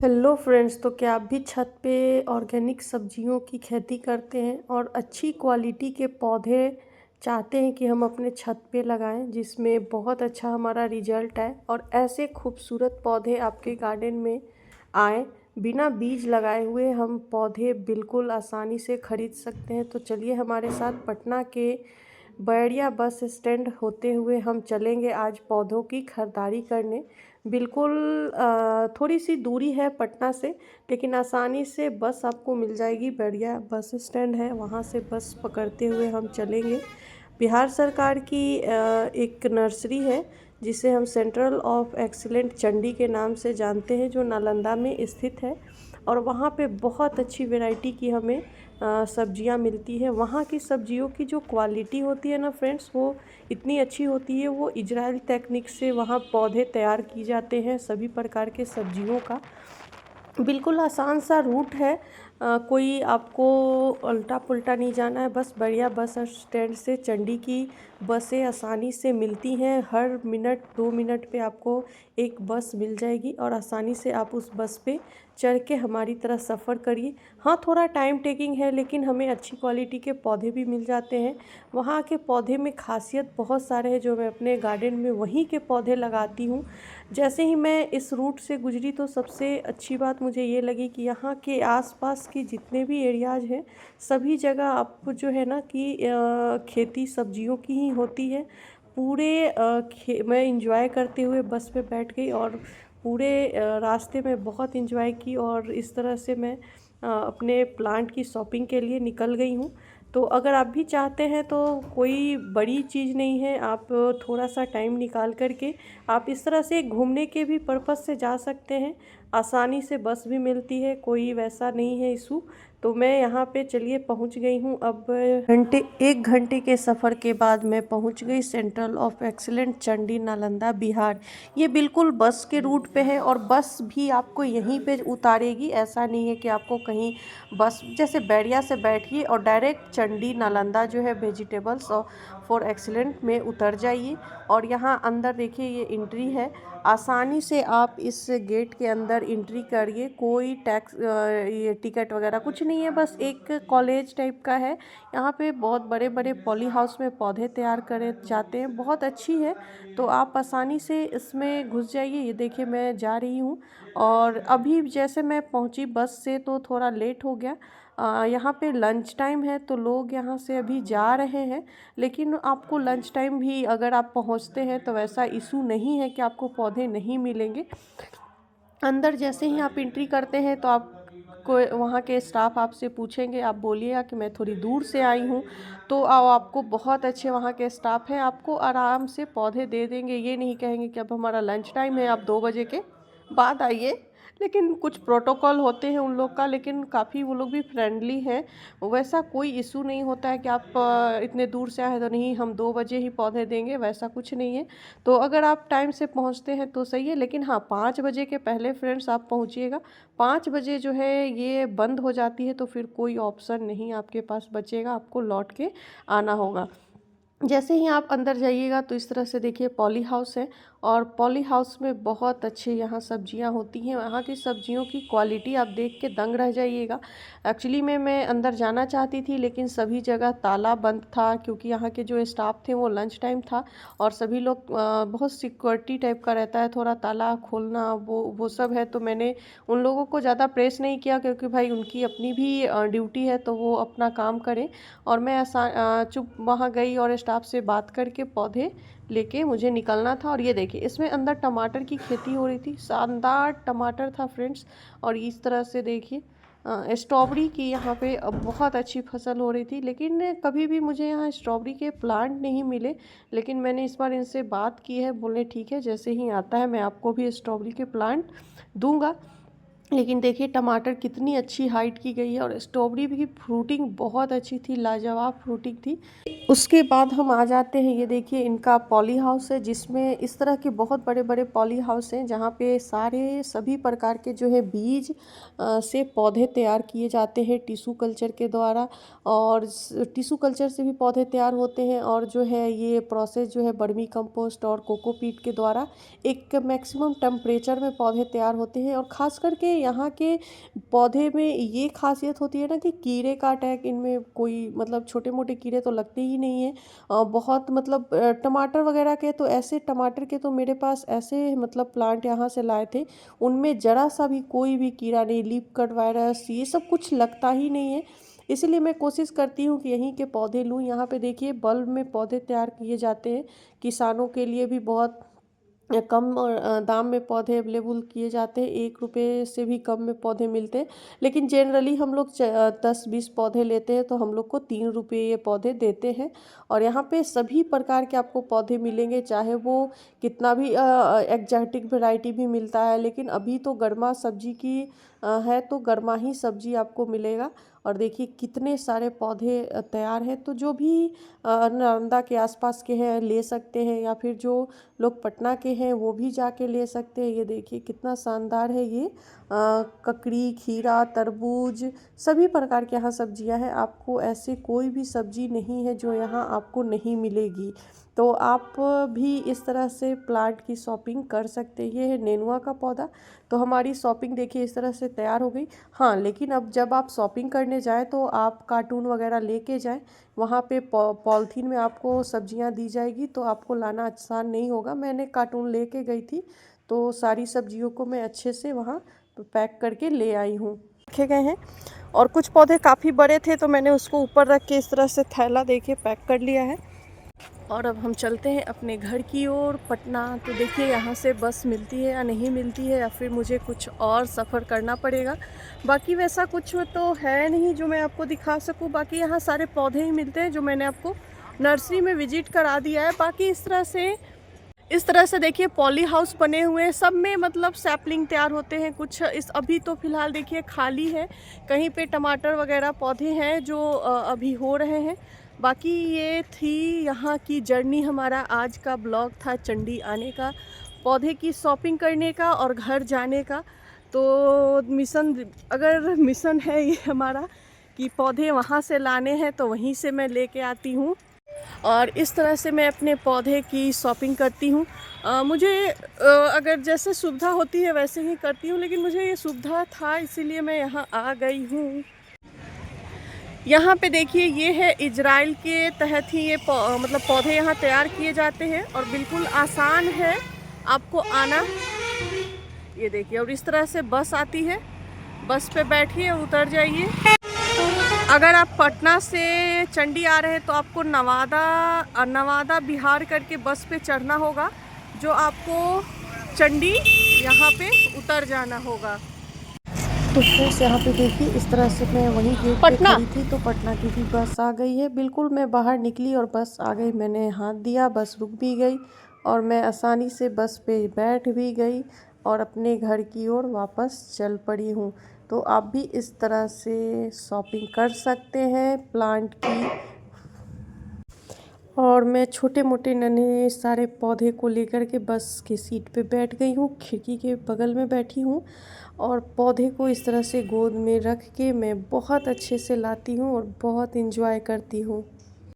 Hello friends, तो क्या आप भी छत पे ऑर्गेनिक सब्जियों की खेती करते हैं और अच्छी क्वालिटी के पौधे चाहते हैं कि हम अपने छत पे लगाएं जिसमें बहुत अच्छा हमारा रिजल्ट आए और ऐसे खूबसूरत पौधे आपके गार्डन में आए। बिना बीज लगाए हुए हम पौधे बिल्कुल आसानी से ख़रीद सकते हैं। तो चलिए हमारे साथ पटना के बैरिया बस स्टैंड होते हुए हम चलेंगे आज पौधों की खरीदारी करने। बिल्कुल थोड़ी सी दूरी है पटना से, लेकिन आसानी से बस आपको मिल जाएगी। बैरिया बस स्टैंड है, वहाँ से बस पकड़ते हुए हम चलेंगे। बिहार सरकार की एक नर्सरी है जिसे हम सेंट्रल ऑफ एक्सीलेंट चंडी के नाम से जानते हैं, जो नालंदा में स्थित है। और वहाँ पे बहुत अच्छी वैरायटी की हमें सब्जियां मिलती है। वहाँ की सब्जियों की जो क्वालिटी होती है ना फ्रेंड्स, वो इतनी अच्छी होती है। वो इजराइल टेक्निक से वहाँ पौधे तैयार की जाते हैं सभी प्रकार के सब्जियों का। बिल्कुल आसान सा रूट है। कोई आपको उल्टा पुल्टा नहीं जाना है। बस बढ़िया बस स्टैंड से चंडी की बसें आसानी से मिलती हैं। हर मिनट 2 मिनट पे आपको एक बस मिल जाएगी और आसानी से आप उस बस पे चढ़ के हमारी तरह सफ़र करिए। हाँ, थोड़ा टाइम टेकिंग है, लेकिन हमें अच्छी क्वालिटी के पौधे भी मिल जाते हैं। वहाँ के पौधे में खासियत बहुत सारे हैं जो मैं अपने गार्डन में वहीं के पौधे लगाती हूँ। जैसे ही मैं इस रूट से गुजरी तो सबसे अच्छी बात मुझे ये लगी कि यहाँ के आसपास के जितने भी एरियाज़ हैं, सभी जगह आपको जो है ना कि खेती सब्जियों की ही होती है। पूरे मैं इंजॉय करते हुए बस पे बैठ गई और पूरे रास्ते में बहुत इंजॉय की और इस तरह से मैं अपने प्लांट की शॉपिंग के लिए निकल गई हूँ। तो अगर आप भी चाहते हैं तो कोई बड़ी चीज़ नहीं है, आप थोड़ा सा टाइम निकाल कर के आप इस तरह से घूमने के भी पर्पज़ से जा सकते हैं। आसानी से बस भी मिलती है, कोई वैसा नहीं है इशू। तो मैं यहाँ पे चलिए पहुँच गई हूँ। अब 1 घंटे के सफ़र के बाद मैं पहुँच गई central of excellent Chandi, Nalanda, Bihar. ये बिल्कुल बस के रूट पे है और बस भी आपको यहीं पे उतारेगी। ऐसा नहीं है कि आपको कहीं बस जैसे बैरिया से बैठिए और डायरेक्ट चंडी नालंदा जो है वेजिटेबल्स और फॉर एक्सीलेंट में उतर जाइए। और यहाँ अंदर देखिए ये एंट्री है। आसानी से आप इस गेट के अंदर एंट्री करिए। कोई टैक्स ये टिकट वगैरह कुछ नहीं है, बस एक कॉलेज टाइप का है। यहाँ पे बहुत बड़े बड़े पॉली हाउस में पौधे तैयार करे जाते हैं, बहुत अच्छी है। तो आप आसानी से इसमें घुस जाइए। ये देखिए मैं जा रही हूँ और अभी जैसे मैं पहुँची बस से तो थोड़ा लेट हो गया। यहाँ पे लंच टाइम है तो लोग यहाँ से अभी जा रहे हैं, लेकिन आपको लंच टाइम भी अगर आप पहुँचते हैं तो वैसा इशू नहीं है कि आपको पौधे नहीं मिलेंगे। अंदर जैसे ही आप एंट्री करते हैं तो आप को वहाँ के स्टाफ आपसे पूछेंगे, आप बोलिएगा कि मैं थोड़ी दूर से आई हूँ। तो आपको बहुत अच्छे वहाँ के स्टाफ हैं, आपको आराम से पौधे दे देंगे। ये नहीं कहेंगे कि अब हमारा लंच टाइम है, आप 2 बजे के बाद आइए। लेकिन कुछ प्रोटोकॉल होते हैं उन लोग का, लेकिन काफ़ी वो लोग भी फ्रेंडली हैं। वैसा कोई इशू नहीं होता है कि आप इतने दूर से आए हैं तो नहीं हम 2 बजे ही पौधे देंगे, वैसा कुछ नहीं है। तो अगर आप टाइम से पहुंचते हैं तो सही है, लेकिन हाँ 5 बजे के पहले फ्रेंड्स आप पहुंचिएगा। 5 बजे जो है ये बंद हो जाती है, तो फिर कोई ऑप्शन नहीं आपके पास बचेगा, आपको लौट के आना होगा। जैसे ही आप अंदर जाइएगा तो इस तरह से देखिए पॉली हाउस है और पॉली हाउस में बहुत अच्छे यहाँ सब्जियाँ होती हैं। यहाँ की सब्जियों की क्वालिटी आप देख के दंग रह जाइएगा। एक्चुअली में मैं अंदर जाना चाहती थी, लेकिन सभी जगह ताला बंद था क्योंकि यहाँ के जो स्टाफ थे वो लंच टाइम था और सभी लोग बहुत सिक्योरिटी टाइप का रहता है, थोड़ा ताला खोलना वो सब है। तो मैंने उन लोगों को ज़्यादा प्रेस नहीं किया क्योंकि भाई उनकी अपनी भी ड्यूटी है, तो वो अपना काम करें। और मैं चुप वहाँ गई और स्टाफ से बात करके पौधे लेके मुझे निकलना था। और ये देखिए इसमें अंदर टमाटर की खेती हो रही थी, शानदार टमाटर था फ्रेंड्स। और इस तरह से देखिए स्ट्रॉबेरी की यहाँ पे बहुत अच्छी फसल हो रही थी, लेकिन कभी भी मुझे यहाँ स्ट्रॉबेरी के प्लांट नहीं मिले। लेकिन मैंने इस बार इनसे बात की है, बोले ठीक है जैसे ही आता है मैं आपको भी स्ट्रॉबेरी के प्लांट दूंगा। लेकिन देखिए टमाटर कितनी अच्छी हाइट की गई है और स्ट्रॉबेरी भी फ्रूटिंग बहुत अच्छी थी, लाजवाब फ्रूटिंग थी। उसके बाद हम आ जाते हैं, ये देखिए इनका पॉली हाउस है, जिसमें इस तरह के बहुत बड़े बड़े पॉली हाउस हैं जहाँ पे सारे सभी प्रकार के जो है बीज से पौधे तैयार किए जाते हैं टिश्यू कल्चर के द्वारा। और टिश्यू कल्चर से भी पौधे तैयार होते हैं, और जो है ये प्रोसेस जो है वर्मी कंपोस्ट और कोकोपीट के द्वारा एक मैक्सिमम टेम्परेचर में पौधे तैयार होते हैं। और ख़ास करके यहाँ के पौधे में ये खासियत होती है ना कि कीड़े का अटैक इनमें कोई मतलब छोटे मोटे कीड़े तो लगते ही नहीं है। बहुत मतलब टमाटर वगैरह के तो ऐसे टमाटर के तो मेरे पास ऐसे मतलब प्लांट यहाँ से लाए थे, उनमें ज़रा सा भी कोई भी कीड़ा नहीं, लीफ कट वायरस ये सब कुछ लगता ही नहीं है। इसलिए मैं कोशिश करती हूँ कि यहीं के पौधे लूँ। यहाँ पे देखिए बल्ब में पौधे तैयार किए जाते हैं, किसानों के लिए भी बहुत कम दाम में पौधे अवेलेबल किए जाते हैं, 1 रुपये से भी कम में पौधे मिलते हैं। लेकिन जनरली हम लोग 10-20 पौधे लेते हैं तो हम लोग को 3 रुपये ये पौधे देते हैं। और यहाँ पे सभी प्रकार के आपको पौधे मिलेंगे, चाहे वो कितना भी एग्जैटिक वैरायटी भी मिलता है, लेकिन अभी तो गर्मा सब्जी की है तो गर्मा ही सब्जी आपको मिलेगा। और देखिए कितने सारे पौधे तैयार हैं, तो जो भी नालंदा के आसपास के हैं ले सकते हैं, या फिर जो लोग पटना के हैं वो भी जाके ले सकते हैं। ये देखिए कितना शानदार है ये ककड़ी, खीरा, तरबूज, सभी प्रकार के यहाँ सब्जियाँ हैं। आपको ऐसे कोई भी सब्जी नहीं है जो यहाँ आपको नहीं मिलेगी। तो आप भी इस तरह से प्लांट की शॉपिंग कर सकते हैं। ये है नेनुआ का पौधा। तो हमारी शॉपिंग देखिए इस तरह से तैयार हो गई। हाँ, लेकिन अब जब आप शॉपिंग करने जाएँ तो आप कार्टून वगैरह लेके जाएँ। वहाँ पे पॉलीथीन में आपको सब्जियाँ दी जाएगी, तो आपको लाना आसान नहीं होगा। मैंने कार्टून लेके गई थी, तो सारी सब्जियों को मैं अच्छे से वहाँ पैक करके ले आई हूँ। रखे गए हैं, और कुछ पौधे काफ़ी बड़े थे तो मैंने उसको ऊपर रख के इस तरह से थैला देखिए पैक कर लिया है। और अब हम चलते हैं अपने घर की ओर पटना। तो देखिए यहाँ से बस मिलती है या नहीं मिलती है, या फिर मुझे कुछ और सफ़र करना पड़ेगा। बाकी वैसा कुछ तो है नहीं जो मैं आपको दिखा सकूँ। बाकी यहाँ सारे पौधे ही मिलते हैं जो मैंने आपको नर्सरी में विजिट करा दिया है। बाकी इस तरह से देखिए पॉली हाउस बने हुए हैं, सब में मतलब सैपलिंग तैयार होते हैं। कुछ इस अभी तो फ़िलहाल देखिए खाली है, कहीं पे टमाटर वगैरह पौधे हैं जो अभी हो रहे हैं। बाकी ये थी यहाँ की जर्नी। हमारा आज का ब्लॉग था चंडी आने का, पौधे की शॉपिंग करने का और घर जाने का। तो मिशन है ये हमारा कि पौधे वहाँ से लाने हैं तो वहीं से मैं लेके आती हूँ, और इस तरह से मैं अपने पौधे की शॉपिंग करती हूँ। मुझे अगर जैसे सुविधा होती है वैसे ही करती हूँ, लेकिन मुझे ये सुविधा था इसीलिए मैं यहाँ आ गई हूँ। यहाँ पे देखिए ये है इजराइल के तहत ही ये मतलब पौधे यहाँ तैयार किए जाते हैं, और बिल्कुल आसान है आपको आना। ये देखिए, और इस तरह से बस आती है, बस पे बैठिए उतर जाइए। अगर आप पटना से चंडी आ रहे हैं तो आपको नवादा बिहार करके बस पे चढ़ना होगा, जो आपको चंडी यहाँ पे उतर जाना होगा। तो फ्रेंड्स यहाँ पे देखिए इस तरह से मैं वहीं गेट पे खड़ी थी, तो पटना की भी बस आ गई है। बिल्कुल मैं बाहर निकली और बस आ गई, मैंने हाथ दिया, बस रुक भी गई और मैं आसानी से बस पे बैठ भी गई और अपने घर की ओर वापस चल पड़ी हूँ। तो आप भी इस तरह से शॉपिंग कर सकते हैं प्लांट की। और मैं छोटे मोटे नन्हे सारे पौधे को लेकर के बस की सीट पे बैठ गई हूँ, खिड़की के बगल में बैठी हूँ, और पौधे को इस तरह से गोद में रख के मैं बहुत अच्छे से लाती हूँ और बहुत इंजॉय करती हूँ।